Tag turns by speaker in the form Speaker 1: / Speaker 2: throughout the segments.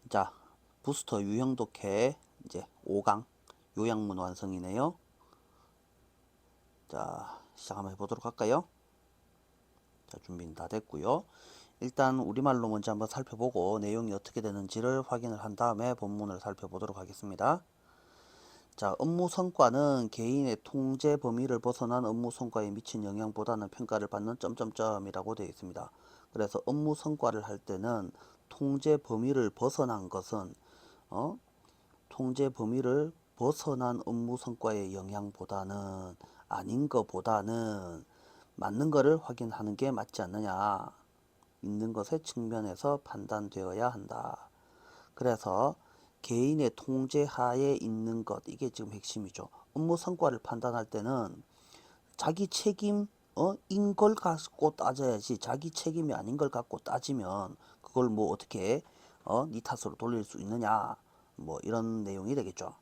Speaker 1: 자, 부스터 유형 독해 이제 5강 요약문 완성이네요. 자, 시작 한번 해보도록 할까요? 자, 준비는 다 됐고요. 일단 우리말로 먼저 한번 살펴보고 내용이 어떻게 되는지를 확인을 한 다음에 본문을 살펴보도록 하겠습니다. 자, 업무 성과는 개인의 통제 범위를 벗어난 업무 성과에 미친 영향보다는 평가를 받는 점점점이라고 되어 있습니다. 그래서 업무 성과를 할 때는 통제 범위를 벗어난 것은 통제 범위를 벗어난 업무 성과의 영향보다는 아닌 것보다는 맞는 것을 확인하는 게 맞지 않느냐, 있는 것의 측면에서 판단되어야 한다. 그래서 개인의 통제 하에 있는 것, 이게 지금 핵심이죠. 업무 성과를 판단할 때는 자기 책임인 걸 갖고 따져야지, 자기 책임이 아닌 걸 갖고 따지면 그걸 뭐 어떻게 네 탓으로 돌릴 수 있느냐, 뭐 이런 내용이 되겠죠.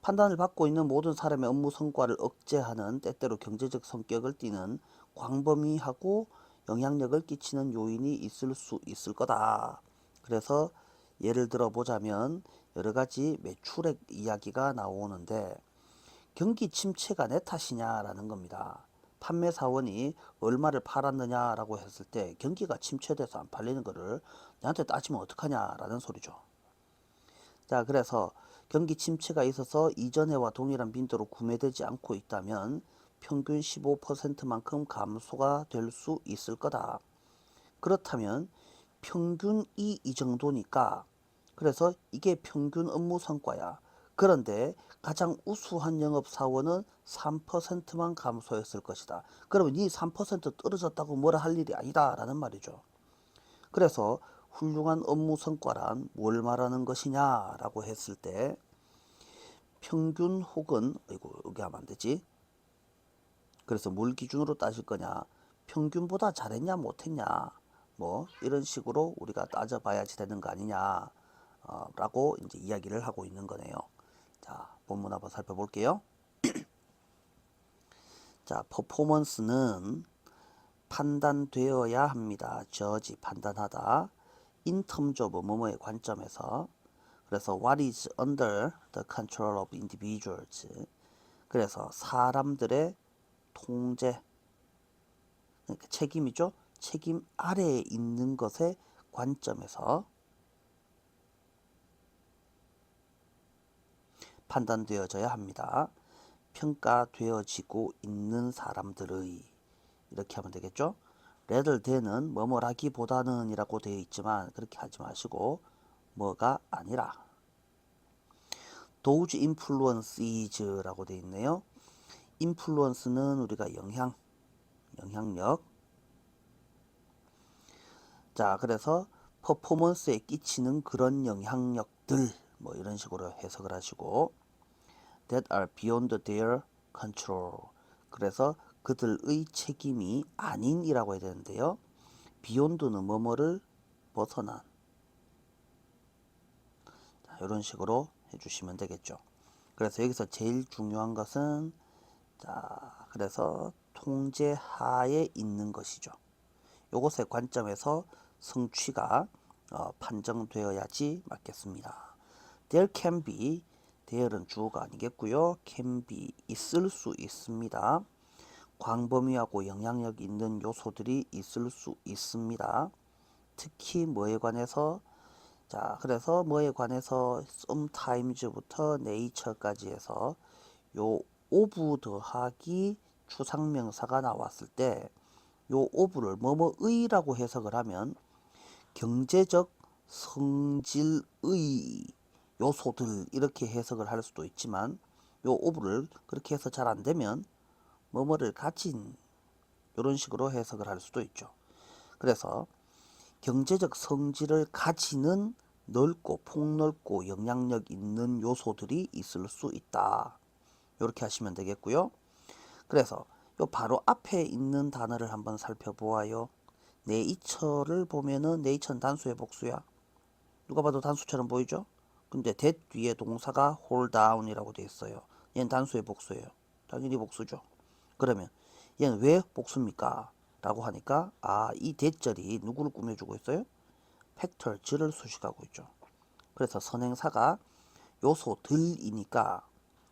Speaker 1: 판단을 받고 있는 모든 사람의 업무 성과를 억제하는, 때때로 경제적 성격을 띠는 광범위하고 영향력을 끼치는 요인이 있을 수 있을 거다. 그래서 예를 들어 보자면 여러 가지 매출액 이야기가 나오는데, 경기 침체가 내 탓이냐라는 겁니다. 판매 사원이 얼마를 팔았느냐라고 했을 때 경기가 침체돼서 안 팔리는 거를 내한테 따지면 어떡하냐라는 소리죠. 자, 그래서 경기 침체가 있어서 이전해와 동일한 빈도로 구매되지 않고 있다면 평균 15%만큼 감소가 될 수 있을 거다. 그렇다면 평균이 이 정도니까, 그래서 이게 평균 업무 성과야. 그런데 가장 우수한 영업사원은 3%만 감소했을 것이다. 그러면 이 3% 떨어졌다고 뭐라 할 일이 아니다 라는 말이죠. 그래서 훌륭한 업무 성과란 뭘 말하는 것이냐 라고 했을 때, 평균 혹은, 이거 여기 하면 안 되지. 그래서 뭘 기준으로 따질 거냐, 평균보다 잘했냐 못했냐, 뭐 이런 식으로 우리가 따져봐야지 되는 거 아니냐 라고 이제 이야기를 하고 있는 거네요. 자, 본문 한번 살펴볼게요. 자, 퍼포먼스는 판단되어야 합니다. 저지, 판단하다. In terms of 뭐뭐의 관점에서. 그래서 what is under the control of individuals. 그래서 사람들의 통제, 그러니까 책임이죠. 책임 아래에 있는 것의 관점에서 판단되어져야 합니다. 평가되어지고 있는 사람들의, 이렇게 하면 되겠죠. rather than은 뭐뭐라기보다는 이라고 되어 있지만 그렇게 하지 마시고 뭐가 아니라, those influences라고 되어 있네요. influence는 우리가 영향력. 자, 그래서 퍼포먼스에 끼치는 그런 영향력들, 뭐 이런 식으로 해석을 하시고, that are beyond their control. 그래서 그들의 책임이 아닌이라고 해야 되는데요. beyond는 뭐뭐를 벗어난. 자, 이런 식으로 해주시면 되겠죠. 그래서 여기서 제일 중요한 것은, 자, 그래서 통제하에 있는 것이죠. 요것의 관점에서 성취가 판정되어야지 맞겠습니다. There can be, there는 주어가 아니겠고요. can be, 있을 수 있습니다. 광범위하고 영향력 있는 요소들이 있을 수 있습니다. 특히 뭐에 관해서, 자, 그래서 뭐에 관해서 sometimes부터 nature까지 해서 요 of 더하기 추상명사가 나왔을 때, 요 of를 뭐뭐의라고 해석을 하면 경제적 성질의 요소들, 이렇게 해석을 할 수도 있지만, 요 of를 그렇게 해서 잘 안되면 뭐뭐를 가진, 이런 식으로 해석을 할 수도 있죠. 그래서 경제적 성질을 가지는 넓고 폭넓고 영향력 있는 요소들이 있을 수 있다. 이렇게 하시면 되겠고요. 그래서 요 바로 앞에 있는 단어를 한번 살펴보아요. 네이처를 보면은 네이처는 단수의 복수야. 누가 봐도 단수처럼 보이죠? 근데 that 뒤에 동사가 hold down이라고 되어 있어요. 얘는 단수의 복수예요. 당연히 복수죠. 그러면 얘는 왜 복수입니까? 라고 하니까, 이 that절이 누구를 꾸며주고 있어요? 팩터, 질을 수식하고 있죠. 그래서 선행사가 요소들이니까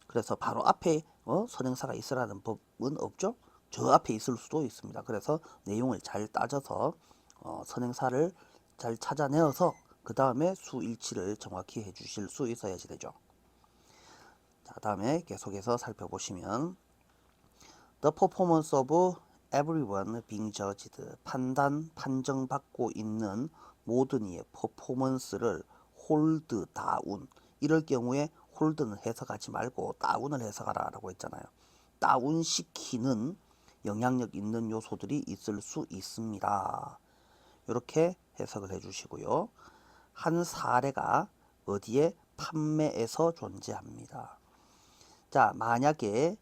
Speaker 1: 그래서 바로 앞에 선행사가 있으라는 법은 없죠. 저 앞에 있을 수도 있습니다. 그래서 내용을 잘 따져서 선행사를 잘 찾아내어서 그 다음에 수일치를 정확히 해주실 수 있어야지 되죠. 자, 다음에 계속해서 살펴보시면 The performance of everyone being judged, 판정받고 있는 모든 이의 퍼포먼스를 hold down, 이럴 경우에 홀드는 해석하지 말고 다운을 해석하라 라고 했잖아요. 다운시키는 영향력 있는 요소들이 있을 수 있습니다. 이렇게 해석을 해주시고요. 한 사례가 어디에 판매에서 존재합니다. 자, 만약에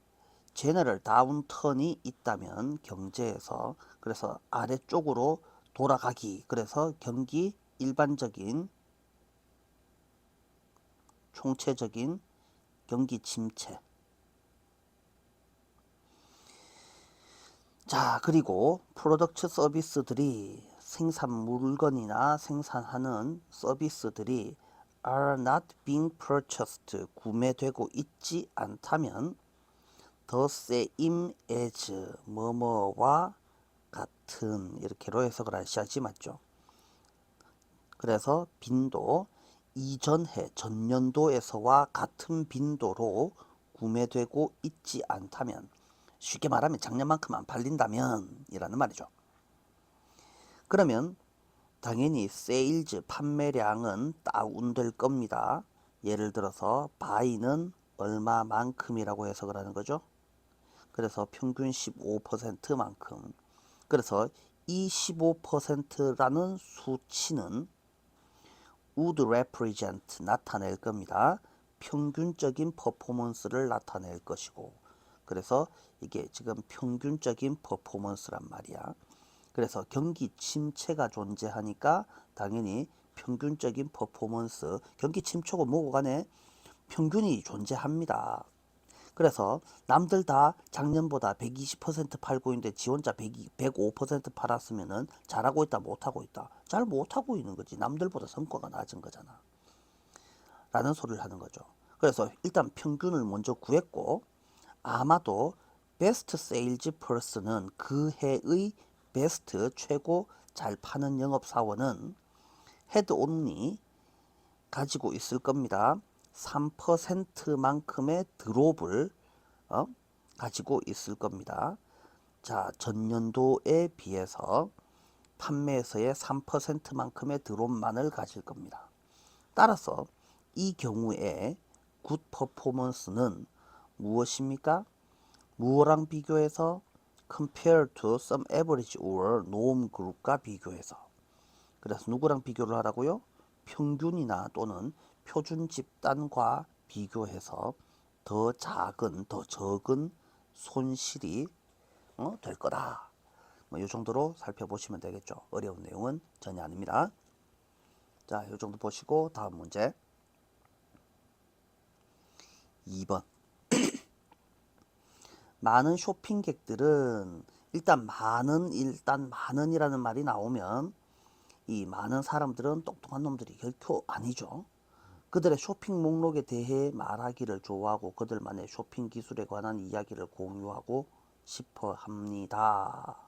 Speaker 1: 제너럴 다운턴이 있다면 경제에서 그래서 아래쪽으로 돌아가기, 그래서 경기 일반적인 총체적인 경기 침체. 자, 그리고 프로덕트 서비스들이 생산 물건이나 생산하는 서비스들이 are not being purchased, 구매되고 있지 않다면 the same as 뭐뭐와 같은, 이렇게로 해석을 하셔야지 맞죠. 그래서 빈도 이전해 전년도에서와 같은 빈도로 구매되고 있지 않다면, 쉽게 말하면 작년만큼 안 팔린다면 이라는 말이죠. 그러면 당연히 세일즈 판매량은 다운될 겁니다. 예를 들어서 buy는 얼마만큼이라고 해석을 하는 거죠. 그래서 평균 15%만큼. 그래서 이 15%라는 수치는 would represent, 나타낼 겁니다. 평균적인 퍼포먼스를 나타낼 것이고, 그래서 이게 지금 평균적인 퍼포먼스란 말이야. 그래서 경기 침체가 존재하니까 당연히 평균적인 퍼포먼스, 경기 침체고 뭐고 간에 평균이 존재합니다. 그래서 남들 다 작년보다 120% 팔고 있는데 지 혼자 105% 팔았으면은 잘하고 있다 못하고 있다. 잘 못하고 있는 거지. 남들보다 성과가 낮은 거잖아. 라는 소리를 하는 거죠. 그래서 일단 평균을 먼저 구했고, 아마도 베스트 세일즈 퍼슨은 그 해의 베스트 최고 잘 파는 영업사원은 헤드 온리 가지고 있을 겁니다. 3%만큼의 드롭을 가지고 있을 겁니다. 자, 전년도에 비해서 판매에서의 3%만큼의 드롭만을 가질 겁니다. 따라서 이 경우에 굿 퍼포먼스는 무엇입니까? 무엇랑 비교해서? compare to some average or norm group과 비교해서. 그래서 누구랑 비교를 하라고요? 평균이나 또는 표준 집단과 비교해서 더 작은, 더 적은 손실이 될 거다. 뭐 이 정도로 살펴보시면 되겠죠. 어려운 내용은 전혀 아닙니다. 자, 이 정도 보시고 다음 문제 2번. 많은 쇼핑객들은 일단 많은이라는 말이 나오면 이 많은 사람들은 똑똑한 놈들이 결코 아니죠. 그들의 쇼핑 목록에 대해 말하기를 좋아하고 그들만의 쇼핑 기술에 관한 이야기를 공유하고 싶어 합니다.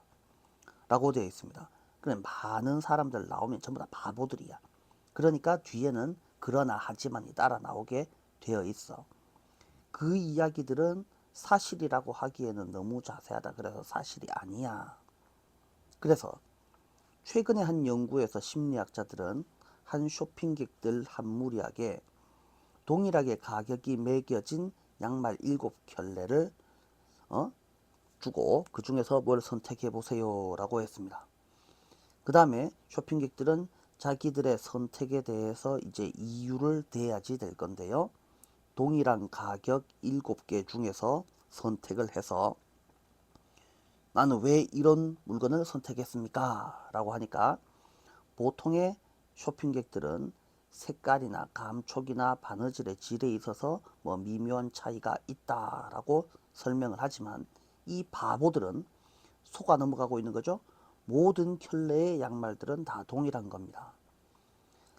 Speaker 1: 라고 되어 있습니다. 그래, 많은 사람들 나오면 전부 다 바보들이야. 그러니까 뒤에는 그러나 하지만이 따라 나오게 되어 있어. 그 이야기들은 사실이라고 하기에는 너무 자세하다. 그래서 사실이 아니야. 그래서 최근에 한 연구에서 심리학자들은 한 쇼핑객들 한 무리에게 동일하게 가격이 매겨진 양말 7켤레를 주고 그 중에서 뭘 선택해 보세요 라고 했습니다. 그 다음에 쇼핑객들은 자기들의 선택에 대해서 이제 이유를 대야지 될 건데요. 동일한 가격 7개 중에서 선택을 해서 나는 왜 이런 물건을 선택했습니까? 라고 하니까 보통의 쇼핑객들은 색깔이나 감촉이나 바느질의 질에 있어서 뭐 미묘한 차이가 있다라고 설명을 하지만 이 바보들은 속아 넘어가고 있는 거죠. 모든 켤레의 양말들은 다 동일한 겁니다.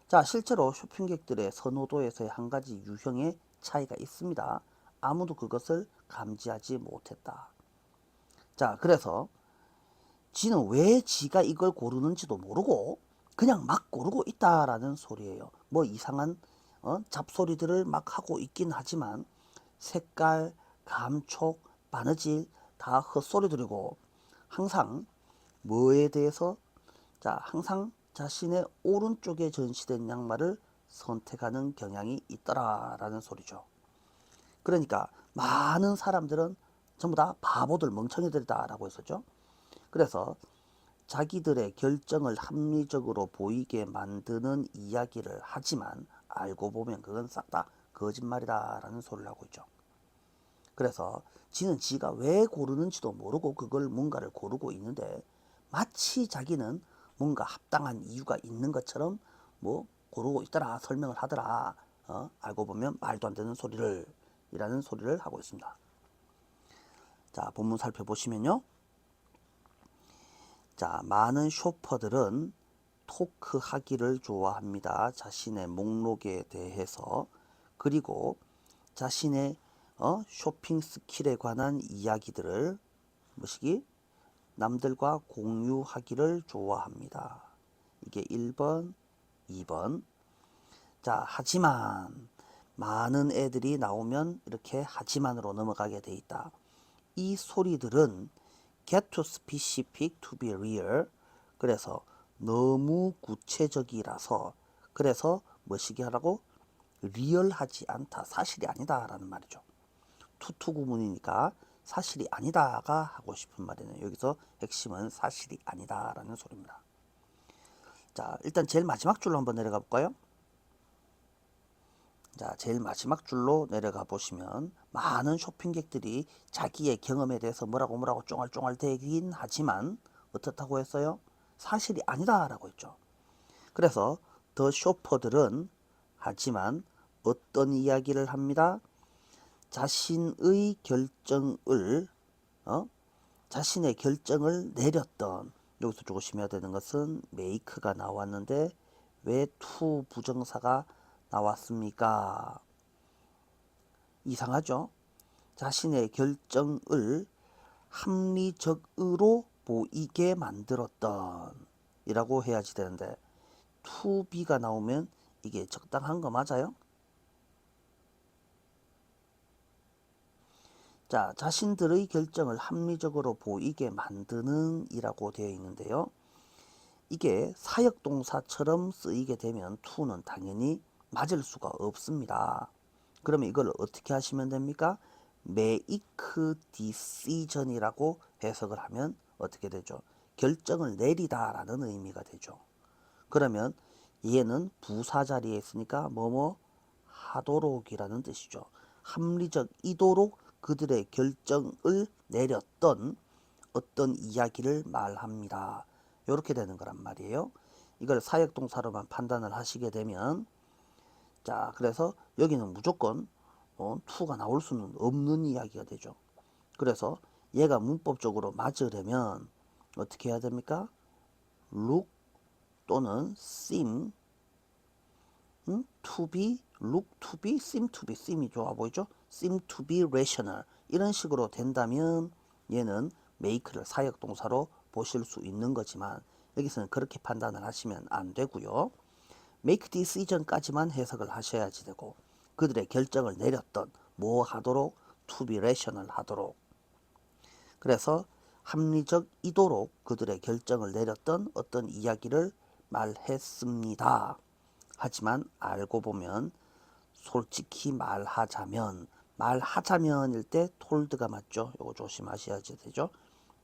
Speaker 1: 자, 실제로 쇼핑객들의 선호도에서의 한 가지 유형의 차이가 있습니다. 아무도 그것을 감지하지 못했다. 자, 그래서 지는 왜 지가 이걸 고르는지도 모르고 그냥 막 고르고 있다라는 소리예요. 뭐 이상한 잡소리들을 막 하고 있긴 하지만 색깔, 감촉, 바느질 다 헛소리들이고 항상 뭐에 대해서 항상 자신의 오른쪽에 전시된 양말을 선택하는 경향이 있더라라는 소리죠. 그러니까 많은 사람들은 전부 다 바보들 멍청이들이다라고 했었죠. 그래서 자기들의 결정을 합리적으로 보이게 만드는 이야기를 하지만 알고 보면 그건 싹 다 거짓말이다라는 소리를 하고 있죠. 그래서 지는 지가 왜 고르는지도 모르고 그걸 뭔가를 고르고 있는데 마치 자기는 뭔가 합당한 이유가 있는 것처럼 뭐 고르고 있더라 설명을 하더라. 알고 보면 말도 안 되는 소리를 이라는 소리를 하고 있습니다. 자, 본문 살펴보시면요. 자, 많은 쇼퍼들은 토크하기를 좋아합니다. 자신의 목록에 대해서. 그리고 자신의 쇼핑 스킬에 관한 이야기들을 뭐시기? 남들과 공유하기를 좋아합니다. 이게 1번, 2번. 자, 하지만 많은 애들이 나오면 이렇게 하지만으로 넘어가게 돼 있다. 이 소리들은 get too specific to be real. 그래서 너무 구체적이라서 그래서 뭐시기 하라고? 리얼하지 않다. 사실이 아니다 라는 말이죠. 투투 구문이니까 사실이 아니다가 하고 싶은 말이네요. 여기서 핵심은 사실이 아니다 라는 소리입니다. 자, 일단 제일 마지막 줄로 한번 내려가 볼까요? 자, 제일 마지막 줄로 내려가 보시면 많은 쇼핑객들이 자기의 경험에 대해서 뭐라고 쫑알쫑알 대긴 하지만 어떻다고 했어요? 사실이 아니다 라고 했죠. 그래서 더 쇼퍼들은 하지만 어떤 이야기를 합니다. 자신의 결정을 자신의 결정을 내렸던, 여기서 조심해야 되는 것은 make가 나왔는데 왜 to 부정사가 나왔습니까? 이상하죠? 자신의 결정을 합리적으로 보이게 만들었던 이라고 해야지 되는데 to be가 나오면 이게 적당한 거 맞아요? 자, 자신들의 결정을 합리적으로 보이게 만드는 이라고 되어 있는데요. 이게 사역동사처럼 쓰이게 되면 to는 당연히 맞을 수가 없습니다. 그러면 이걸 어떻게 하시면 됩니까? make decision이라고 해석을 하면 어떻게 되죠? 결정을 내리다 라는 의미가 되죠. 그러면 얘는 부사 자리에 있으니까 뭐뭐 하도록이라는 뜻이죠. 합리적이도록 그들의 결정을 내렸던 어떤 이야기를 말합니다. 이렇게 되는 거란 말이에요. 이걸 사역동사로만 판단을 하시게 되면 자, 그래서 여기는 무조건 to가 나올 수는 없는 이야기가 되죠. 그래서 얘가 문법적으로 맞으려면 어떻게 해야 됩니까? look 또는 seem to be, look to be, seem to be, seem이 좋아 보이죠? seem to be rational 이런 식으로 된다면 얘는 make를 사역동사로 보실 수 있는 거지만 여기서는 그렇게 판단을 하시면 안 되고요. make decision까지만 해석을 하셔야지 되고 그들의 결정을 내렸던 뭐 하도록 to be rational 하도록 그래서 합리적이도록 그들의 결정을 내렸던 어떤 이야기를 말했습니다. 하지만 알고 보면 솔직히 말하자면일 때 톨드가 맞죠. 이거 조심하셔야지 되죠.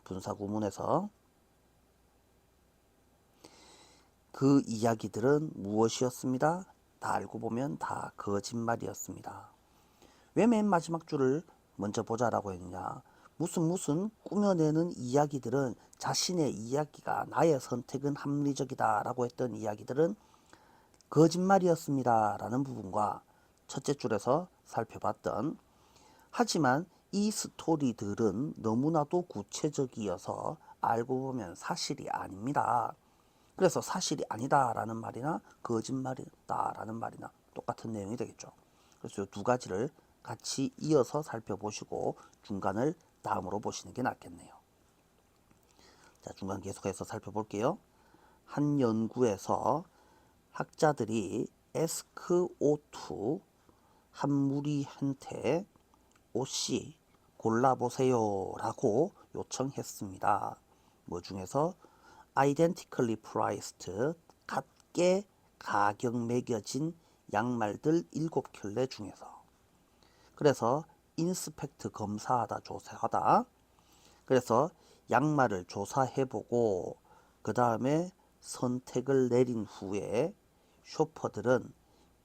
Speaker 1: 분사 구문에서 그 이야기들은 무엇이었습니다. 다 알고 보면 다 거짓말이었습니다. 왜 맨 마지막 줄을 먼저 보자라고 했느냐. 무슨 꾸며내는 이야기들은 자신의 이야기가 나의 선택은 합리적이다 라고 했던 이야기들은 거짓말이었습니다 라는 부분과 첫째 줄에서 살펴봤던 하지만 이 스토리들은 너무나도 구체적이어서 알고 보면 사실이 아닙니다. 그래서 사실이 아니다라는 말이나 거짓말이다라는 말이나 똑같은 내용이 되겠죠. 그래서 이 두 가지를 같이 이어서 살펴보시고 중간을 다음으로 보시는 게 낫겠네요. 자, 중간 계속해서 살펴볼게요. 한 연구에서 학자들이 SK2 한 무리한테 OC 골라보세요 라고 요청했습니다. 뭐 중에서 identically priced 같게 가격 매겨진 양말들 7켤레 중에서. 그래서 인스펙트 검사하다 조사하다. 그래서 양말을 조사해보고 그 다음에 선택을 내린 후에 쇼퍼들은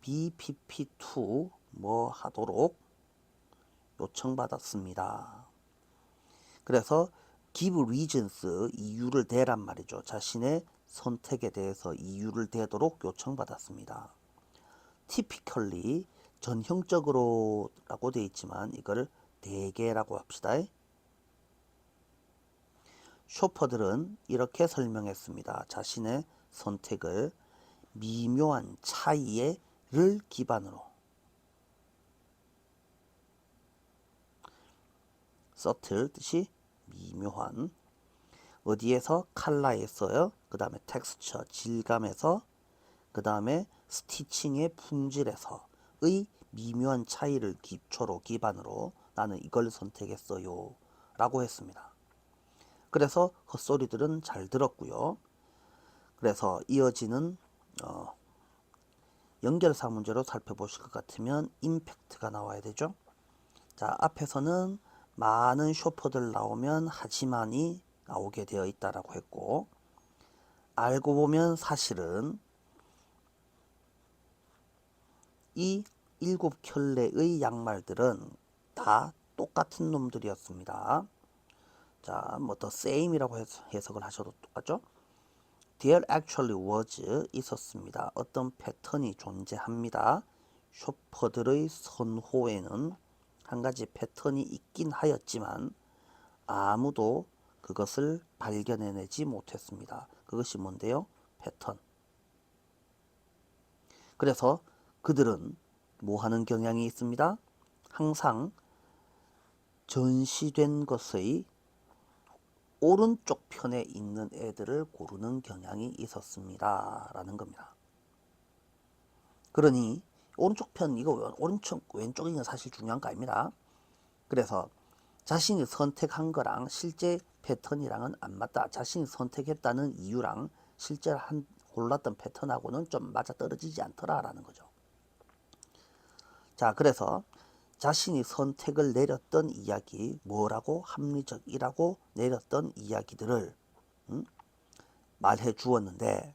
Speaker 1: BPP2 뭐 하도록 요청받았습니다. 그래서 give reasons 이유를 대란 말이죠. 자신의 선택에 대해서 이유를 대도록 요청받았습니다. typically 전형적으로 라고 되어 있지만 이걸 대개라고 합시다. 쇼퍼들은 이렇게 설명했습니다. 자신의 선택을 미묘한 차이를 기반으로 subtle 뜻이 미묘한 어디에서 컬러에서요. 그 다음에 텍스처 질감에서 그 다음에 스티칭의 품질에서의 미묘한 차이를 기초로 기반으로 나는 이걸 선택했어요 라고 했습니다. 그래서 헛소리들은 잘 들었고요. 그래서 이어지는 연결사 문제로 살펴보실 것 같으면 임팩트가 나와야 되죠. 자, 앞에서는 많은 쇼퍼들 나오면 하지만이 나오게 되어 있다라고 했고, 알고 보면 사실은 이 7켤레의 양말들은 다 똑같은 놈들이었습니다. 자, 뭐 the same이라고 해석을 하셔도 똑같죠. There actually was 있었습니다. 어떤 패턴이 존재합니다. 쇼퍼들의 선호에는 한 가지 패턴이 있긴 하였지만 아무도 그것을 발견해내지 못했습니다. 그것이 뭔데요? 패턴. 그래서 그들은 뭐 하는 경향이 있습니다? 항상 전시된 것의 오른쪽 편에 있는 애들을 고르는 경향이 있었습니다. 라는 겁니다. 그러니 오른쪽 편 이거 오른쪽 왼쪽이 사실 중요한 거 아닙니다. 그래서 자신이 선택한 거랑 실제 패턴이랑은 안 맞다. 자신이 선택했다는 이유랑 실제 골랐던 패턴하고는 좀 맞아떨어지지 않더라라는 거죠. 자, 그래서 자신이 선택을 내렸던 이야기, 뭐라고 합리적이라고 내렸던 이야기들을 말해 주었는데,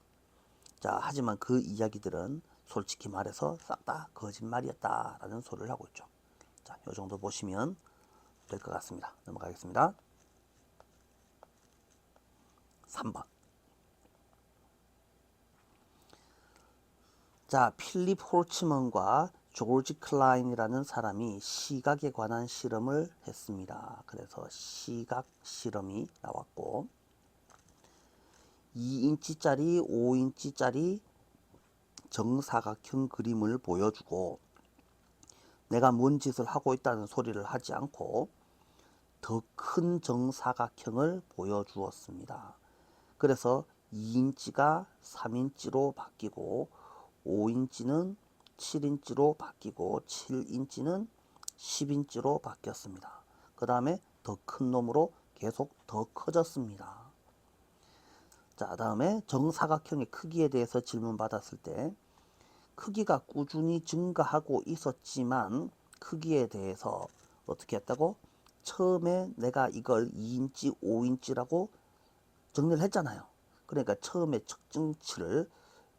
Speaker 1: 자, 하지만 그 이야기들은 솔직히 말해서 싹 다 거짓말이었다라는 소리를 하고 있죠. 자, 이 정도 보시면 될 것 같습니다. 넘어가겠습니다. 3번. 자, 필립 홀츠먼과 조지 클라인이라는 사람이 시각에 관한 실험을 했습니다. 그래서 시각 실험이 나왔고 2인치짜리 5인치짜리 정사각형 그림을 보여주고 내가 뭔 짓을 하고 있다는 소리를 하지 않고 더 큰 정사각형을 보여주었습니다. 그래서 2인치가 3인치로 바뀌고 5인치는 7인치로 바뀌고 7인치는 10인치로 바뀌었습니다. 그 다음에 더 큰 놈으로 계속 더 커졌습니다. 자, 다음에 정사각형의 크기에 대해서 질문 받았을 때 크기가 꾸준히 증가하고 있었지만 크기에 대해서 어떻게 했다고? 처음에 내가 이걸 2인치, 5인치라고 정리를 했잖아요. 그러니까 처음에 측정치를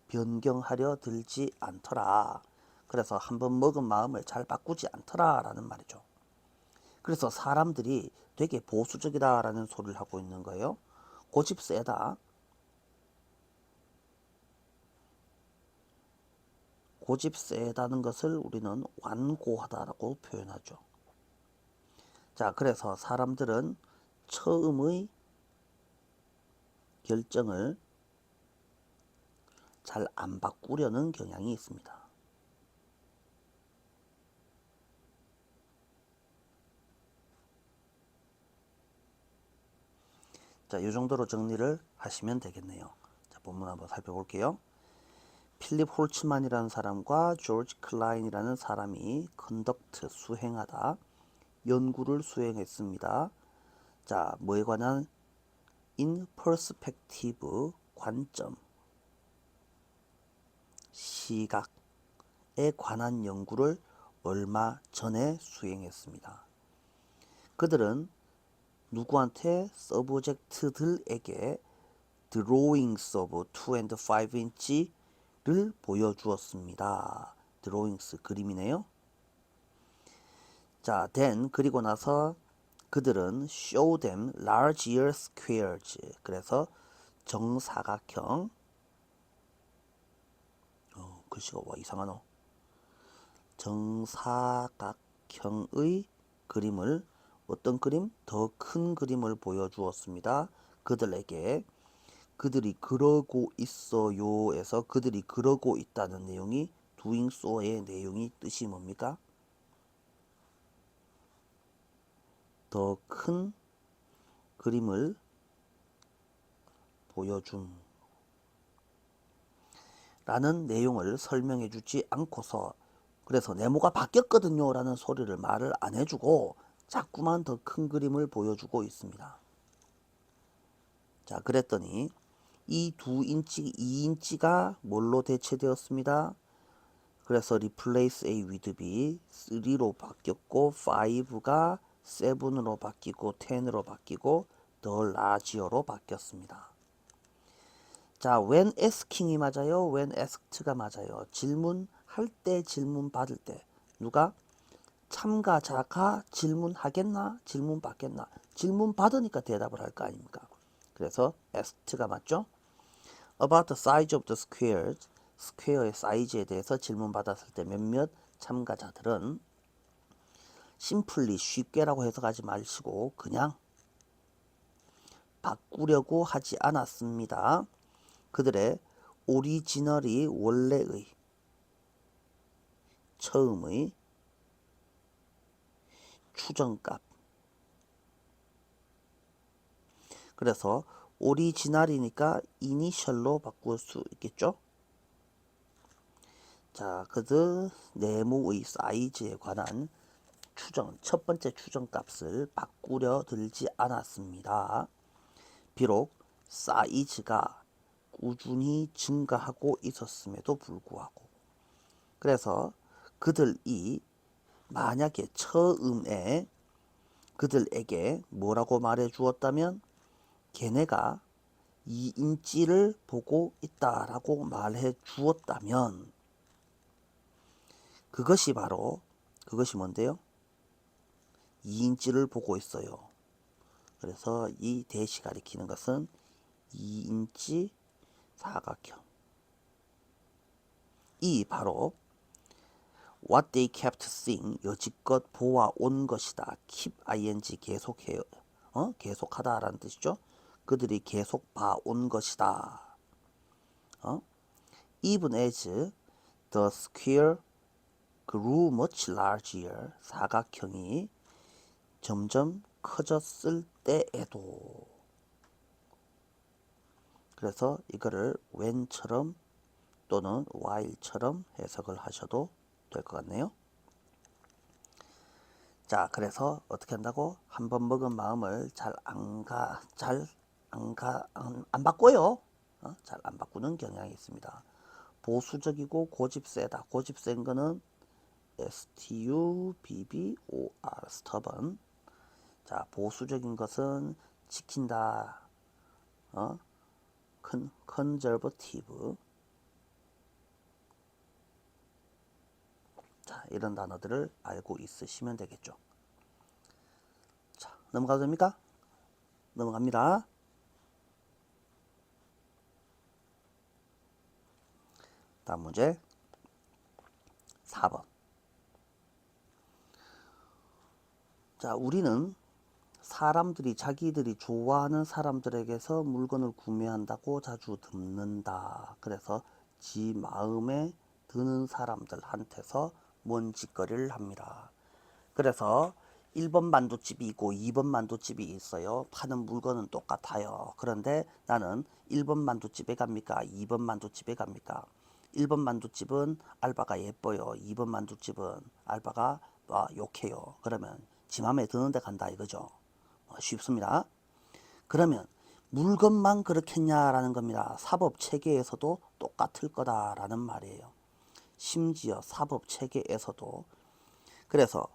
Speaker 1: 변경하려 들지 않더라. 그래서 한번 먹은 마음을 잘 바꾸지 않더라 라는 말이죠. 그래서 사람들이 되게 보수적이다 라는 소리를 하고 있는 거예요. 고집 세다. 고집 세다는 것을 우리는 완고하다라고 표현하죠. 자, 그래서 사람들은 처음의 결정을 잘 안 바꾸려는 경향이 있습니다. 자, 이 정도로 정리를 하시면 되겠네요. 자, 본문 한번 살펴볼게요. 필립 홀츠만이라는 사람과 조지 클라인이라는 사람이 컨덕트 수행하다 연구를 수행했습니다. 자, 뭐에 관한 in perspective 관점 시각에 관한 연구를 얼마 전에 수행했습니다. 그들은 누구한테 서브젝트들에게 drawings of 2 and 5인치를 보여주었습니다. drawings 그림이네요. 자, then 그리고 나서 그들은 show them larger squares. 그래서 정사각형 글씨가 와 이상하노. 정사각형의 그림을 어떤 그림? 더 큰 그림을 보여주었습니다. 그들에게 그들이 그러고 있어요에서 그들이 그러고 있다는 내용이 doing so의 내용이 뜻이 뭡니까? 더 큰 그림을 보여줌 라는 내용을 설명해 주지 않고서 그래서 네모가 바뀌었거든요 라는 소리를 말을 안 해주고 자꾸만 더 큰 그림을 보여주고 있습니다. 자, 그랬더니 이 2인치, 2인치가 뭘로 대체되었습니다. 그래서 replace A with B 3로 바뀌었고 5가 7으로 바뀌고 10으로 바뀌고 더 larger로 바뀌었습니다. 자, when asking이 맞아요? when asked가 맞아요? 질문할 때, 질문 받을 때 누가? 참가자가 질문하겠나? 질문 받겠나? 질문 받으니까 대답을 할 거 아닙니까? 그래서 asked가 맞죠? About the size of the squares 스퀘어의 사이즈에 대해서 질문 받았을 때 몇몇 참가자들은 simply 쉽게라고 해석하지 마시고 그냥 바꾸려고 하지 않았습니다. 그들의 오리지널이 원래의 처음의 추정값 그래서 오리지널이니까 이니셜로 바꿀 수 있겠죠. 자, 그들 네모의 사이즈에 관한 추정 첫 번째 추정값을 바꾸려 들지 않았습니다. 비록 사이즈가 꾸준히 증가하고 있었음에도 불구하고 그래서 그들이 만약에 처음에 그들에게 뭐라고 말해 주었다면 걔네가 2인치를 보고 있다라고 말해 주었다면 그것이 바로 그것이 뭔데요? 2인치를 보고 있어요. 그래서 이 대시 가리키는 것은 2인치 사각형 이 바로 what they kept seeing 여지껏 보아온 것이다. keep ing 계속해요. 계속하다라는 뜻이죠. 그들이 계속 봐온 것이다. Even as the square grew much larger 사각형이 점점 커졌을 때에도 그래서 이거를 when처럼 또는 while처럼 해석을 하셔도 될 것 같네요. 자, 그래서 어떻게 한다고? 한번 먹은 마음을 잘 안 바꿔요. 잘 안 바꾸는 경향이 있습니다. 보수적이고 고집세다. 고집센 거는 stubbor, stubborn. 자, 보수적인 것은 지킨다. conservative. 자, 이런 단어들을 알고 있으시면 되겠죠. 자, 넘어가도 됩니까? 넘어갑니다. 다음 문제 4번. 자, 우리는 사람들이 자기들이 좋아하는 사람들에게서 물건을 구매한다고 자주 듣는다. 그래서 지 마음에 드는 사람들한테서 뭔 짓거리를 합니다. 그래서 1번 만두집이 있고 2번 만두집이 있어요. 파는 물건은 똑같아요. 그런데 나는 1번 만두집에 갑니까? 2번 만두집에 갑니까? 1번 만두집은 알바가 예뻐요. 2번 만두집은 알바가 욕해요. 그러면 지 맘에 드는 데 간다 이거죠. 쉽습니다. 그러면 물건만 그렇겠냐라는 겁니다. 사법 체계에서도 똑같을 거다라는 말이에요. 심지어 사법 체계에서도. 그래서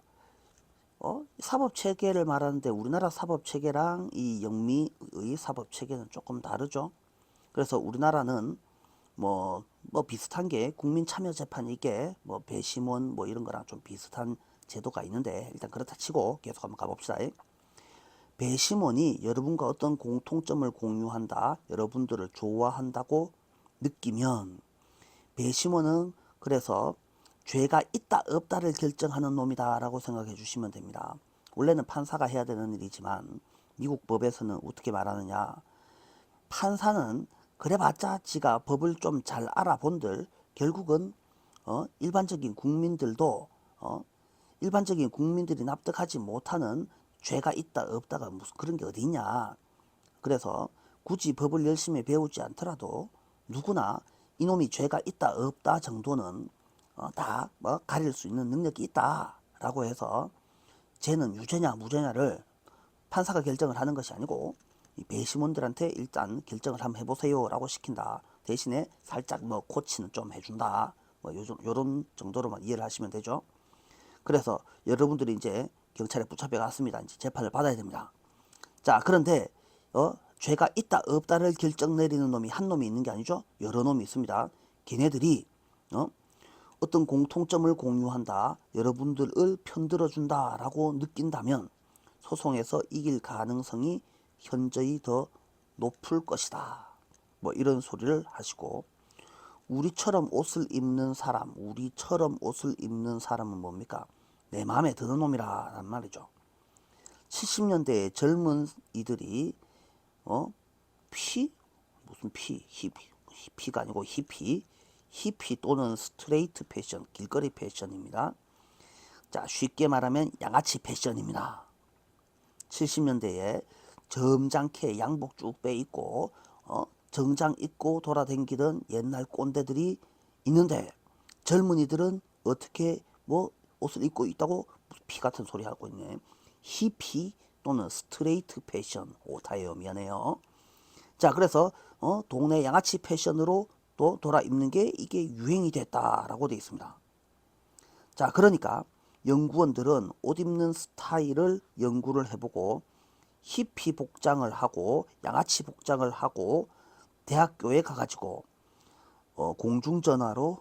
Speaker 1: 사법 체계를 말하는데 우리나라 사법 체계랑 이 영미의 사법 체계는 조금 다르죠. 그래서 우리나라는 뭐 비슷한 게 국민참여재판, 이게 뭐 배심원 뭐 이런 거랑 좀 비슷한 제도가 있는데, 일단 그렇다 치고 계속 한번 가봅시다. 배심원이 여러분과 어떤 공통점을 공유한다, 여러분들을 좋아한다고 느끼면 배심원은 그래서 죄가 있다 없다를 결정하는 놈이다 라고 생각해 주시면 됩니다. 원래는 판사가 해야 되는 일이지만 미국 법에서는 어떻게 말하느냐, 판사는 그래봤자 지가 법을 좀 잘 알아본들 결국은 일반적인 국민들도 일반적인 국민들이 납득하지 못하는 죄가 있다 없다가 무슨 그런 게 어디 있냐. 그래서 굳이 법을 열심히 배우지 않더라도 누구나 이놈이 죄가 있다 없다 정도는 다 가릴 수 있는 능력이 있다 라고 해서 죄는 유죄냐 무죄냐를 판사가 결정을 하는 것이 아니고 이 배심원들한테 일단 결정을 한번 해보세요 라고 시킨다. 대신에 살짝 코치는 좀 해준다. 요런 정도로만 이해를 하시면 되죠. 그래서 여러분들이 이제 경찰에 붙잡혀 갔습니다. 이제 재판을 받아야 됩니다. 자, 그런데 죄가 있다 없다를 결정 내리는 놈이 한 놈이 있는 게 아니죠. 여러 놈이 있습니다. 걔네들이 어떤 공통점을 공유한다, 여러분들을 편들어준다 라고 느낀다면 소송에서 이길 가능성이 현저히 더 높을 것이다. 뭐 이런 소리를 하시고, 우리처럼 옷을 입는 사람은 뭡니까? 내 마음에 드는 놈이라 란 말이죠. 70년대에 젊은 이들이 히피가 아니고 히피 또는 스트레이트 패션, 길거리 패션입니다. 자, 쉽게 말하면 양아치 패션입니다. 70년대에 점잖게 양복 쭉 빼입고 정장 입고 돌아다니던 옛날 꼰대들이 있는데, 젊은이들은 어떻게 옷을 입고 있다고 피 같은 소리 하고 있네. 히피 또는 스트레이트 패션, 오타예요. 미안해요. 자, 그래서 동네 양아치 패션으로 또 돌아 입는 게 이게 유행이 됐다라고 되어 있습니다. 자, 그러니까 연구원들은 옷 입는 스타일을 연구를 해보고 히피 복장을 하고 양아치 복장을 하고 대학교에 가가지고 공중전화로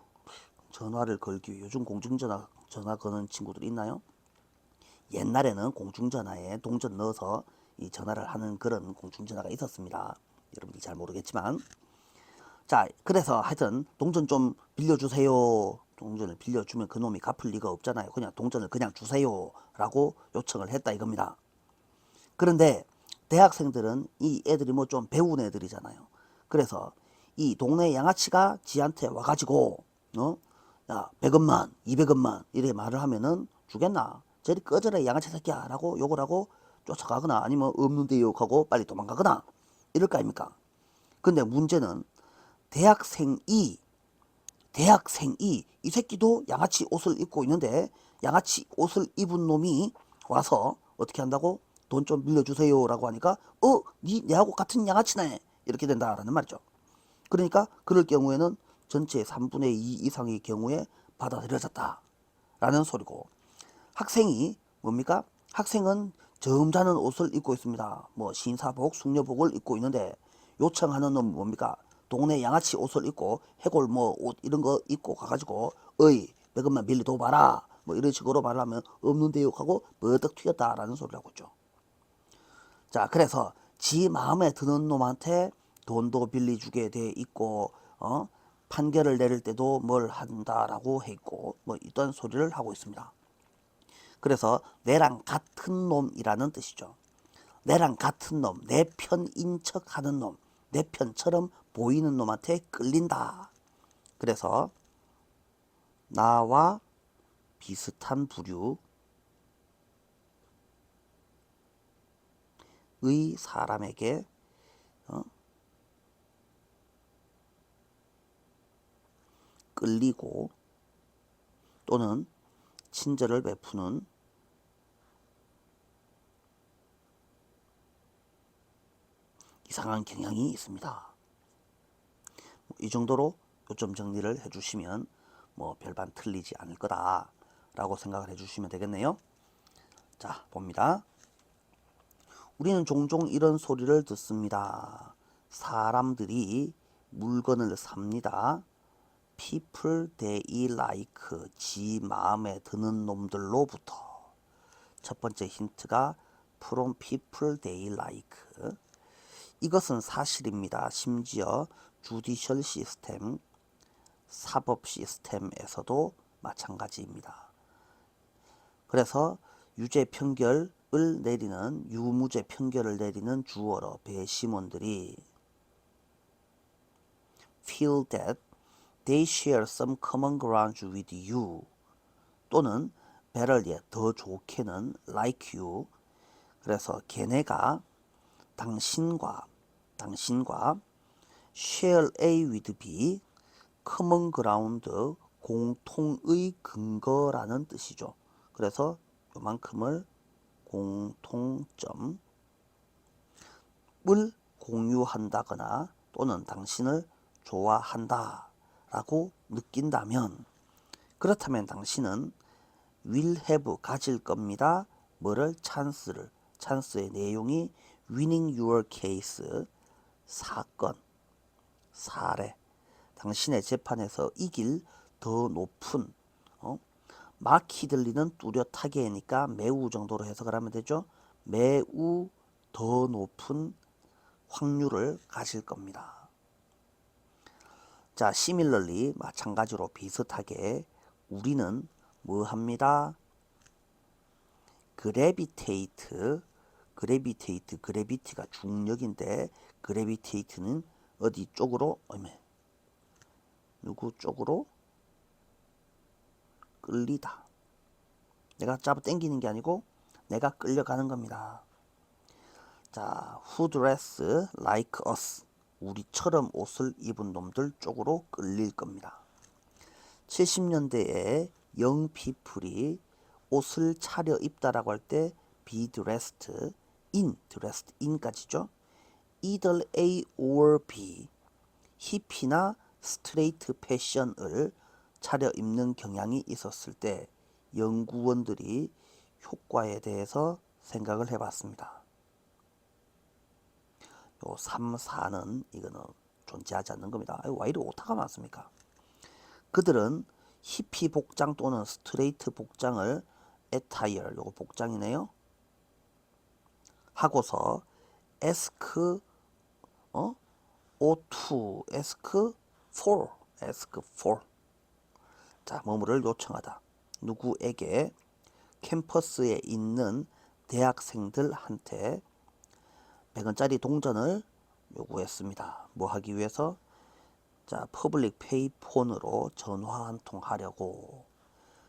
Speaker 1: 전화를 걸기 위해, 요즘 공중전화 거는 친구들이 있나요? 옛날에는 공중전화에 동전 넣어서 이 전화를 하는 그런 공중전화가 있었습니다. 여러분들 잘 모르겠지만, 자, 그래서 하여튼 동전 좀 빌려주세요. 동전을 빌려주면 그놈이 갚을 리가 없잖아요. 그냥 동전을 그냥 주세요 라고 요청을 했다 이겁니다. 그런데 대학생들은 이 애들이 좀 배운 애들이잖아요. 그래서 이 동네 양아치가 지한테 와가지고 야 100원만 200원만 이렇게 말을 하면은 주겠나? 저리 꺼져라 양아치 새끼야 라고 욕을 하고 쫓아가거나, 아니면 없는데 욕하고 빨리 도망가거나 이럴 거 아닙니까? 근데 문제는 대학생이 이 새끼도 양아치 옷을 입고 있는데, 양아치 옷을 입은 놈이 와서 어떻게 한다고? 돈 좀 빌려주세요 라고 하니까 내하고 같은 양아치네 이렇게 된다라는 말이죠. 그러니까 그럴 경우에는 전체 3분의 2 이상의 경우에 받아들여졌다 라는 소리고, 학생이 뭡니까? 학생은 점잖은 옷을 입고 있습니다. 신사복, 숙녀복을 입고 있는데 요청하는 놈은 뭡니까? 동네 양아치 옷을 입고 해골 옷 이런 거 입고 가가지고 100원만 빌려도 봐라 이런 식으로 말하면 없는데 욕하고 버떡 튀겼다라는 소리를 하고 있죠. 자, 그래서 지 마음에 드는 놈한테 돈도 빌려주게 돼 있고 판결을 내릴 때도 뭘 한다라고 해 있고 이런 소리를 하고 있습니다. 그래서 내랑 같은 놈이라는 뜻이죠. 내랑 같은 놈, 내 편인 척 하는 놈, 내 편처럼 보이는 놈한테 끌린다. 그래서 나와 비슷한 부류의 사람에게 끌리고 또는 친절을 베푸는 이상한 경향이 있습니다. 이 정도로 요점 정리를 해주시면 뭐 별반 틀리지 않을 거다 라고 생각을 해주시면 되겠네요. 자, 봅니다. 우리는 종종 이런 소리를 듣습니다. 사람들이 물건을 삽니다. People they like, 지 마음에 드는 놈들로부터. 첫 번째 힌트가 from people they like. 이것은 사실입니다. 심지어 주디셜 시스템, 사법 시스템에서도 마찬가지입니다. 그래서 유죄 판결을 내리는, 유무죄 판결을 내리는 주어로 배심원들이 feel that they share some common ground with you 또는 better 더 좋게는 like you. 그래서 걔네가 당신과 share A with B, common ground, 공통의 근거라는 뜻이죠. 그래서 요만큼을 공통점을 공유한다거나 또는 당신을 좋아한다 라고 느낀다면, 그렇다면 당신은 will have 가질 겁니다. 뭐를? 찬스를. 찬스의 내용이 winning your case, 사건, 사례, 당신의 재판에서 이길 더 높은, 막히 들리는 뚜렷하게니까 매우 정도로 해석을 하면 되죠. 매우 더 높은 확률을 가질 겁니다. 자, similarly, 마찬가지로 비슷하게 우리는 뭐 합니다? gravity가 중력인데 gravitate는 어디 쪽으로? 누구 쪽으로? 끌리다. 내가 잡아 당기는 게 아니고 내가 끌려가는 겁니다. 자, who dress like us, 우리처럼 옷을 입은 놈들 쪽으로 끌릴 겁니다. 70년대에 young people이 옷을 차려 입다라고 할 때 be dressed in까지죠. either A or B, 힙이나 스트레이트 패션을 차려입는 경향이 있었을 때 연구원들이 효과에 대해서 생각을 해봤습니다. 요 3, 4는 이거는 존재하지 않는 겁니다. 왜 이리 오타가 많습니까? 그들은 히피 복장 또는 스트레이트 복장을 attire, 요거 복장이네요, 하고서 ask for 자, 뭐뭐를 요청하다. 누구에게? 캠퍼스에 있는 대학생들한테 100원짜리 동전을 요구했습니다. 뭐 하기 위해서? 자, 퍼블릭 페이폰으로 전화 한 통 하려고.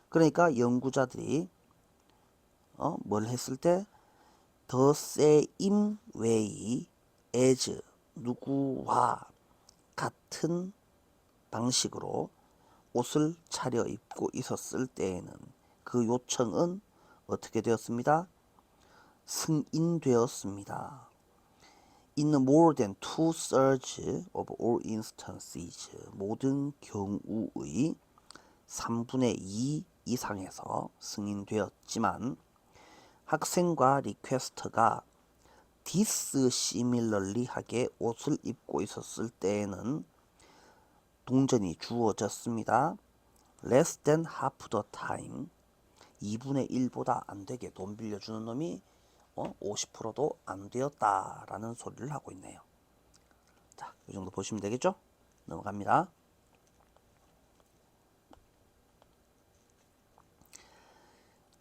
Speaker 1: 그러니까 연구자들이 뭘 했을 때 the same way as, 누구와 같은 방식으로 옷을 차려입고 있었을 때에는 그 요청은 어떻게 되었습니다? 승인되었습니다. In more than 2/3 of all instances, 모든 경우의 3분의 2 이상에서 승인되었지만, 학생과 리퀘스터가 dissimilarly하게 옷을 입고 있었을 때에는 동전이 주어졌습니다. less than half the time, 2분의 1보다 안 되게 돈 빌려주는 놈이 50%도 안 되었다라는 소리를 하고 있네요. 자, 이 정도 보시면 되겠죠? 넘어갑니다.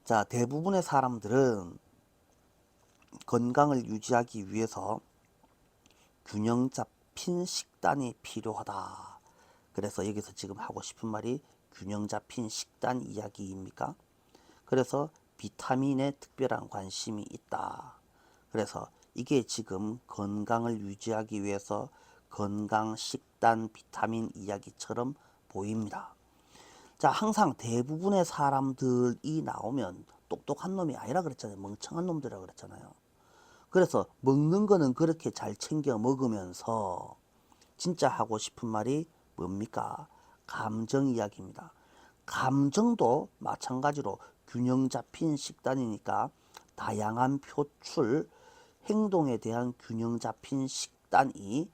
Speaker 1: 자, 대부분의 사람들은 건강을 유지하기 위해서 균형 잡힌 식단이 필요하다, 그래서 여기서 지금 하고 싶은 말이 균형 잡힌 식단 이야기입니까? 그래서 비타민에 특별한 관심이 있다. 그래서 이게 지금 건강을 유지하기 위해서 건강 식단 비타민 이야기처럼 보입니다. 자, 항상 대부분의 사람들이 나오면 똑똑한 놈이 아니라 그랬잖아요. 멍청한 놈들이라 그랬잖아요. 그래서 먹는 거는 그렇게 잘 챙겨 먹으면서 진짜 하고 싶은 말이 뭡니까? 감정 이야기입니다. 감정도 마찬가지로 균형 잡힌 식단이니까 다양한 표출, 행동에 대한 균형 잡힌 식단이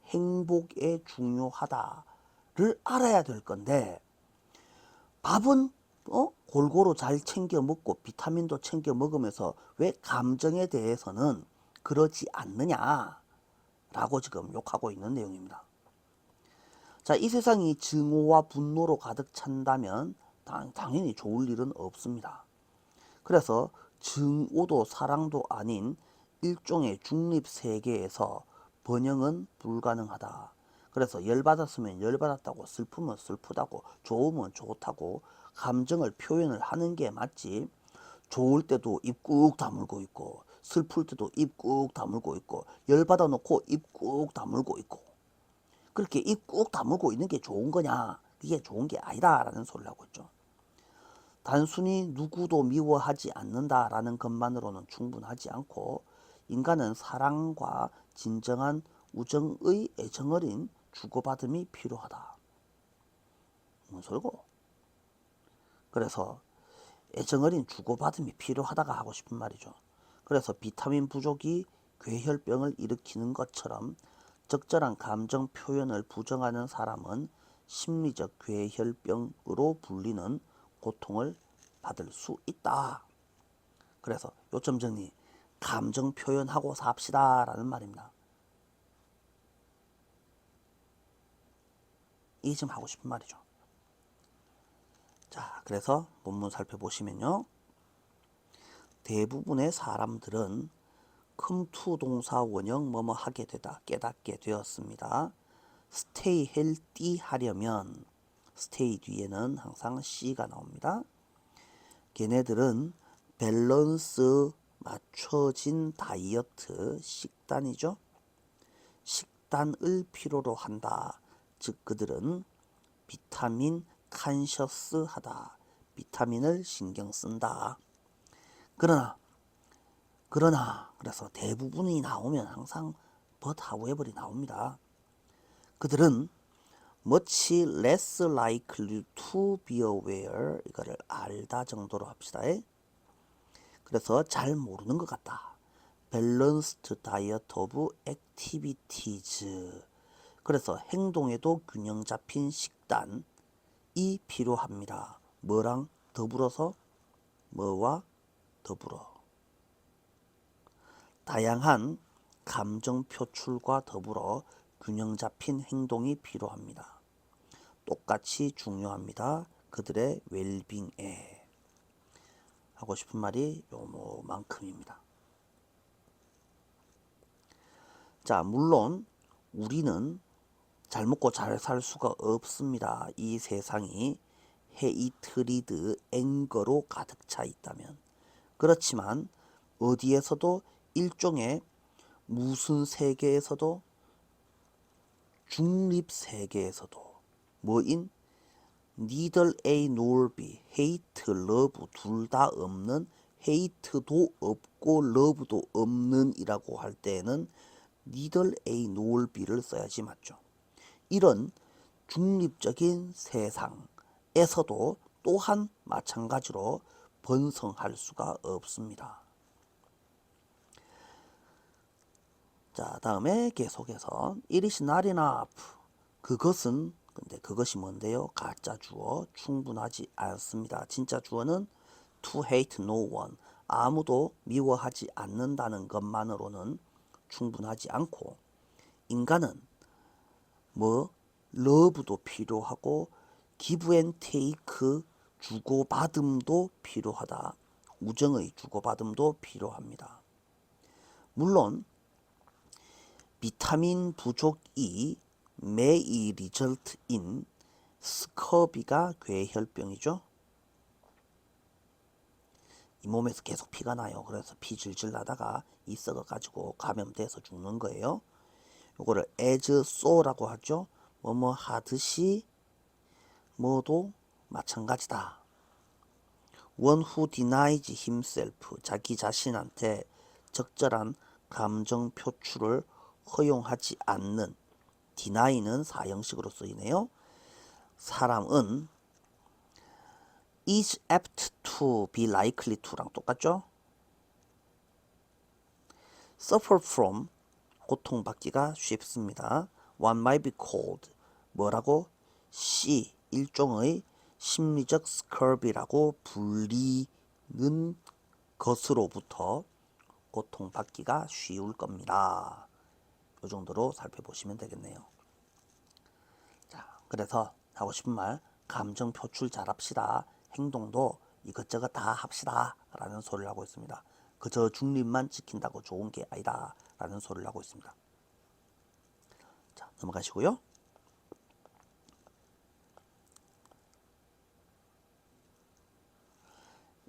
Speaker 1: 행복에 중요하다를 알아야 될 건데, 밥은 골고루 잘 챙겨 먹고 비타민도 챙겨 먹으면서 왜 감정에 대해서는 그러지 않느냐라고 지금 욕하고 있는 내용입니다. 자, 이 세상이 증오와 분노로 가득 찬다면 당연히 좋을 일은 없습니다. 그래서 증오도 사랑도 아닌 일종의 중립세계에서 번영은 불가능하다. 그래서 열받았으면 열받았다고, 슬프면 슬프다고, 좋으면 좋다고 감정을 표현을 하는 게 맞지, 좋을 때도 입 꾹 다물고 있고 슬플 때도 입 꾹 다물고 있고 열받아 놓고 입 꾹 다물고 있고 그렇게 입 꾹 다물고 있는 게 좋은 거냐? 그게 좋은 게 아니다 라는 소리를 하고 있죠. 단순히 누구도 미워하지 않는다라는 것만으로는 충분하지 않고 인간은 사랑과 진정한 우정의 애정어린 주고받음이 필요하다. 뭔 소리고? 그래서 애정어린 주고받음이 필요하다가 하고 싶은 말이죠. 그래서 비타민 부족이 괴혈병을 일으키는 것처럼 적절한 감정 표현을 부정하는 사람은 심리적 괴혈병으로 불리는 고통을 받을 수 있다. 그래서 요점 정리, 감정 표현하고 삽시다 라는 말입니다. 이게 지금 하고 싶은 말이죠. 자, 그래서 본문 살펴보시면요, 대부분의 사람들은 컴투 동사 원형 뭐뭐 하게 되다, 깨닫게 되었습니다. stay healthy 하려면 stay 뒤에는 항상 C가 나옵니다. 걔네들은 밸런스 맞춰진 다이어트, 식단이죠. 식단을 필요로 한다. 즉 그들은 비타민 컨셔스하다. 비타민을 신경 쓴다. 그러나 그래서 대부분이 나오면 항상 but however이 나옵니다. 그들은 much less likely to be aware, 이거를 알다 정도로 합시다. 그래서 잘 모르는 것 같다. balanced diet of activities. 그래서 행동에도 균형 잡힌 식단이 필요합니다. 뭐랑 더불어서? 뭐와 더불어? 다양한 감정 표출과 더불어 균형 잡힌 행동이 필요합니다. 똑같이 중요합니다. 그들의 웰빙에. 하고 싶은 말이 요만큼입니다. 자, 물론 우리는 잘 먹고 잘 살 수가 없습니다. 이 세상이 헤이트리드, 앵거로 가득 차 있다면. 그렇지만 어디에서도 일종의 무슨 세계에서도, 중립 세계에서도 뭐인 neither A nor B, hate, love 둘 다 없는, hate도 없고 love도 없는 이라고 할 때에는 neither A nor B를 써야지 맞죠. 이런 중립적인 세상에서도 또한 마찬가지로 번성할 수가 없습니다. 자, 다음에 계속해서 It is not enough. 그것은, 근데 그것이 뭔데요? 가짜 주어, 충분하지 않습니다. 진짜 주어는 to hate no one. 아무도 미워하지 않는다는 것만으로는 충분하지 않고, 인간은 love도 필요하고 give and take, 주고받음도 필요하다. 우정의 주고받음도 필요합니다. 물론 비타민 부족이 may result in 스커비가 괴혈병이죠. 이 몸에서 계속 피가 나요. 그래서 피 질질 나다가 이 썩어가지고 감염돼서 죽는 거예요. 요거를 as so라고 하죠. 뭐뭐 하듯이 뭐도 마찬가지다. One who denies himself, 자기 자신한테 적절한 감정 표출을 허용하지 않는, deny는 사형식으로 쓰이네요. 사람은 is apt to be likely to랑 똑같죠? suffer from, 고통받기가 쉽습니다. One might be called, 뭐라고? C, 일종의 심리적 스커비라고 불리는 것으로부터 고통받기가 쉬울 겁니다. 이 정도로 살펴보시면 되겠네요. 자, 그래서 하고 싶은 말, 감정 표출 잘합시다. 행동도 이것저것 다 합시다 라는 소리를 하고 있습니다. 그저 중립만 지킨다고 좋은 게 아니다 라는 소리를 하고 있습니다. 자, 넘어가시고요.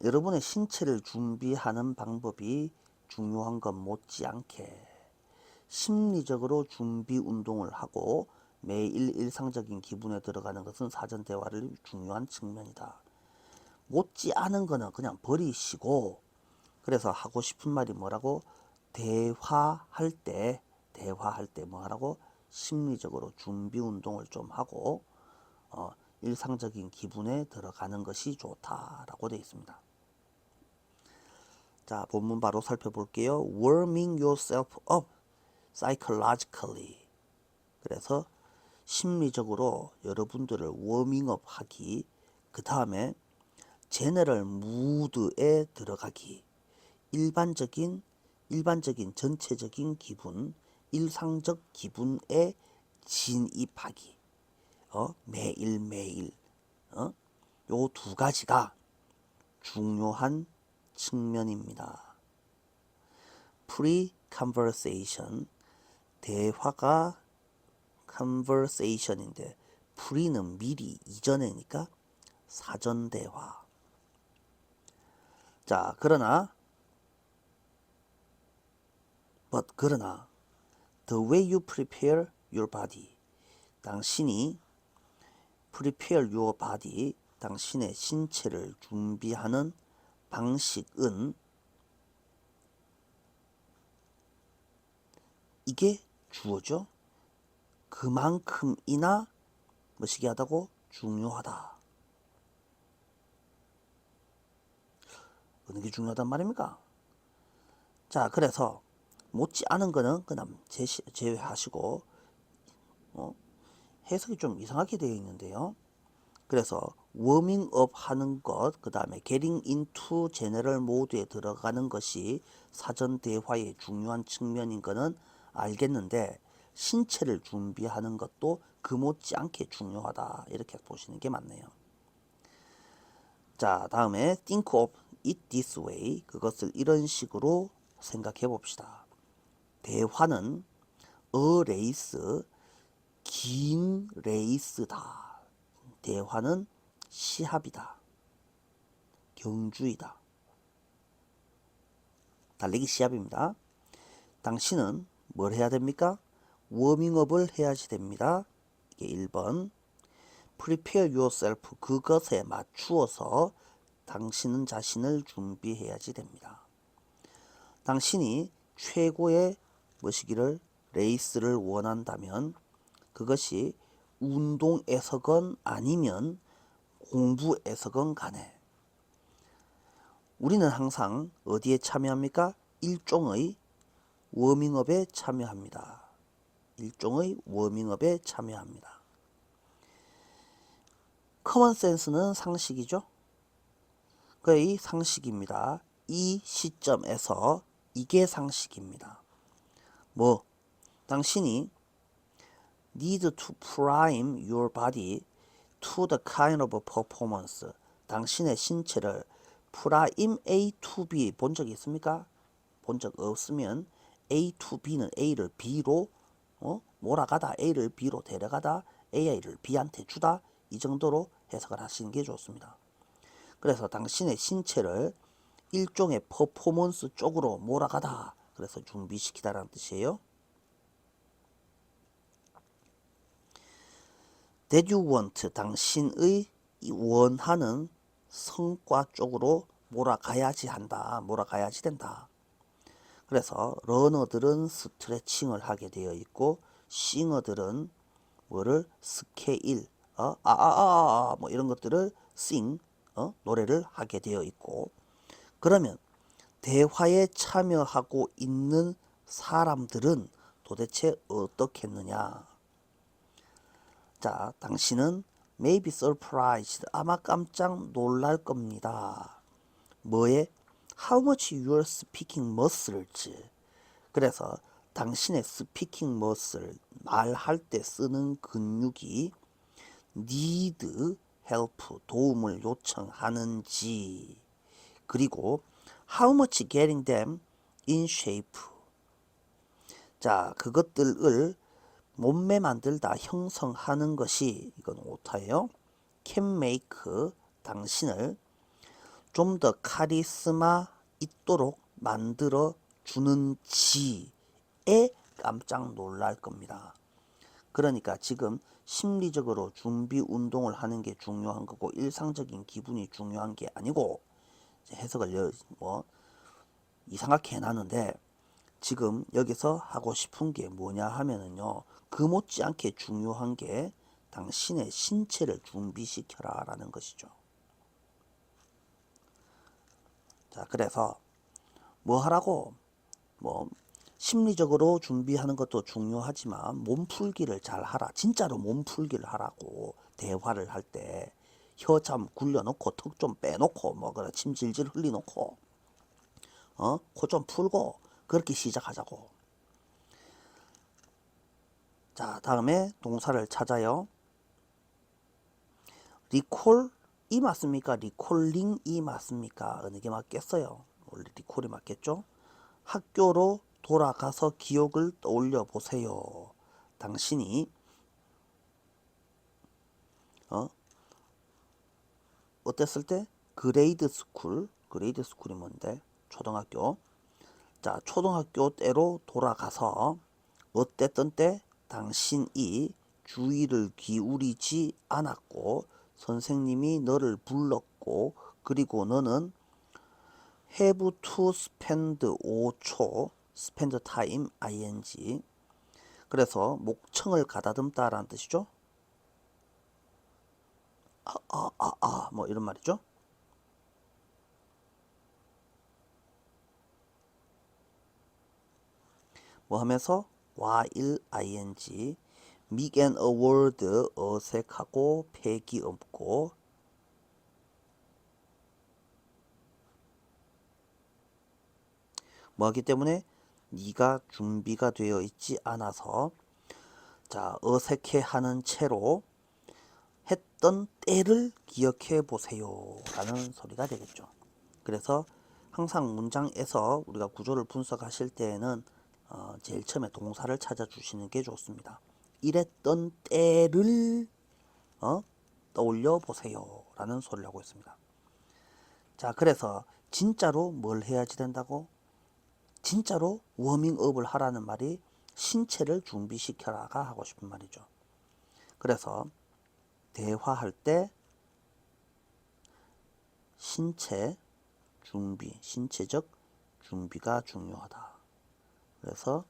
Speaker 1: 여러분의 신체를 준비하는 방법이 중요한 것 못지않게 심리적으로 준비 운동을 하고 매일 일상적인 기분에 들어가는 것은 사전 대화를 중요한 측면이다. 못지않은 거는 그냥 버리시고, 그래서 하고 싶은 말이 뭐라고? 대화할 때 뭐 하라고? 심리적으로 준비 운동을 좀 하고 일상적인 기분에 들어가는 것이 좋다라고 되어 있습니다. 자, 본문 바로 살펴볼게요. Warming yourself up psychologically. 그래서 심리적으로 여러분들을 워밍업 하기, 그 다음에 제너럴 무드에 들어가기, 일반적인 전체적인 기분, 일상적 기분에 진입하기, 매일매일 요 두 가지가 중요한 측면입니다. pre-conversation, 대화가 conversation인데 pre는 미리 이전이니까 사전 대화. 자, 그러나 the way you prepare your body, 당신이 prepare your body, 당신의 신체를 준비하는 방식은 이게 주어죠. 그만큼이나 뭐시기 하다고? 중요하다. 어느 게 중요하단 말입니까? 자, 그래서 못지않은 거는 그냥 제외하시고 해석이 좀 이상하게 되어 있는데요. 그래서 워밍업 하는 것, 그 다음에 getting into general 모드에 들어가는 것이 사전 대화의 중요한 측면인 거는 알겠는데 신체를 준비하는 것도 그 못지않게 중요하다, 이렇게 보시는 게 맞네요. 자, 다음에 think of it this way, 그것을 이런 식으로 생각해 봅시다. 대화는 a race, 긴 레이스다. 대화는 시합이다. 경주이다. 달리기 시합입니다. 당신은 뭘 해야 됩니까? 워밍업을 해야지 됩니다. 이게 1번. Prepare yourself, 그것에 맞추어서 당신은 자신을 준비해야지 됩니다. 당신이 최고의 뭐시기를 레이스를 원한다면 그것이 운동에서건 아니면 공부에서건 간에 우리는 항상 어디에 참여합니까? 일종의 워밍업에 참여합니다. 일종의 워밍업에 참여합니다. 커먼센스는 상식이죠. 거의 상식입니다. 이 시점에서 이게 상식입니다. 뭐, 당신이 need to prime your body to the kind of performance, 당신의 신체를 prime A to B 본 적 있습니까? 본 적 없으면 A to B는 A를 B로 몰아가다, A를 B로 데려가다, A를 B한테 주다, 이 정도로 해석을 하시는 게 좋습니다. 그래서 당신의 신체를 일종의 퍼포먼스 쪽으로 몰아가다. 그래서 준비시키다라는 뜻이에요. That you want, 당신의 원하는 성과 쪽으로 몰아가야지 한다. 몰아가야지 된다. 그래서 러너들은 스트레칭을 하게 되어 있고 싱어들은 뭐를 스케일, 뭐 이런 것들을 sing, 노래를 하게 되어 있고 그러면 대화에 참여하고 있는 사람들은 도대체 어떻겠느냐? 자, 당신은 may be surprised, 아마 깜짝 놀랄 겁니다. 뭐에? How much your speaking muscles. 그래서 당신의 speaking muscle, 말할 때 쓰는 근육이 need help, 도움을 요청하는지, 그리고 how much getting them in shape. 자, 그것들을 몸매 만들다 형성하는 것이, 이건 오타예요. can make, 당신을 좀 더 카리스마 있도록 만들어 주는지에 깜짝 놀랄 겁니다. 그러니까 지금 심리적으로 준비 운동을 하는 게 중요한 거고 일상적인 기분이 중요한 게 아니고, 해석을 뭐 이상하게 해놨는데 지금 여기서 하고 싶은 게 뭐냐 하면은요, 그 못지않게 중요한 게 당신의 신체를 준비시켜라 라는 것이죠. 자, 그래서 뭐 하라고? 뭐 심리적으로 준비하는 것도 중요하지만 몸풀기를 잘 하라. 진짜로 몸풀기를 하라고. 대화를 할 때 혀 참 굴려놓고 턱 좀 빼놓고 뭐 그래 침 질질 흘리놓고 코 좀 풀고 그렇게 시작하자고. 자, 다음에 동사를 찾아요. 리콜이 맞습니까? 리콜링이 맞습니까? 어느 게 맞겠어요? 원래 리콜이 맞겠죠? 학교로 돌아가서 기억을 떠올려 보세요. 당신이 어땠을 때? 그레이드 스쿨이 뭔데? 초등학교. 자, 초등학교 때로 돌아가서 어땠던 때? 당신이 주의를 기울이지 않았고 선생님이 너를 불렀고 그리고 너는 have to spend 5초 spend time ing. 그래서 목청을 가다듬다 라는 뜻이죠. 뭐 이런 말이죠. 뭐 하면서 while ing make an award 어색하고 패기 없고 뭐 하기 때문에 네가 준비가 되어 있지 않아서 자 어색해하는 채로 했던 때를 기억해 보세요 라는 소리가 되겠죠. 그래서 항상 문장에서 우리가 구조를 분석하실 때에는 제일 처음에 동사를 찾아주시는 게 좋습니다. 이랬던 때를 떠올려 보세요 라는 소리를 하고 있습니다. 자, 그래서 진짜로 뭘 해야지 된다고? 진짜로 워밍업을 하라는 말이 신체를 준비시켜라가 하고 싶은 말이죠. 그래서 대화할 때 신체 준비, 신체적 준비가 중요하다. 그래서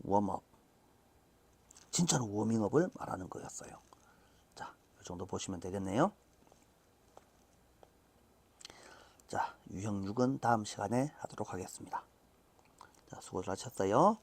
Speaker 1: 웜업, 진짜로 워밍업을 말하는 거였어요. 자, 이 정도 보시면 되겠네요. 자, 유형 6은 다음 시간에 하도록 하겠습니다. 자, 수고들 하셨어요.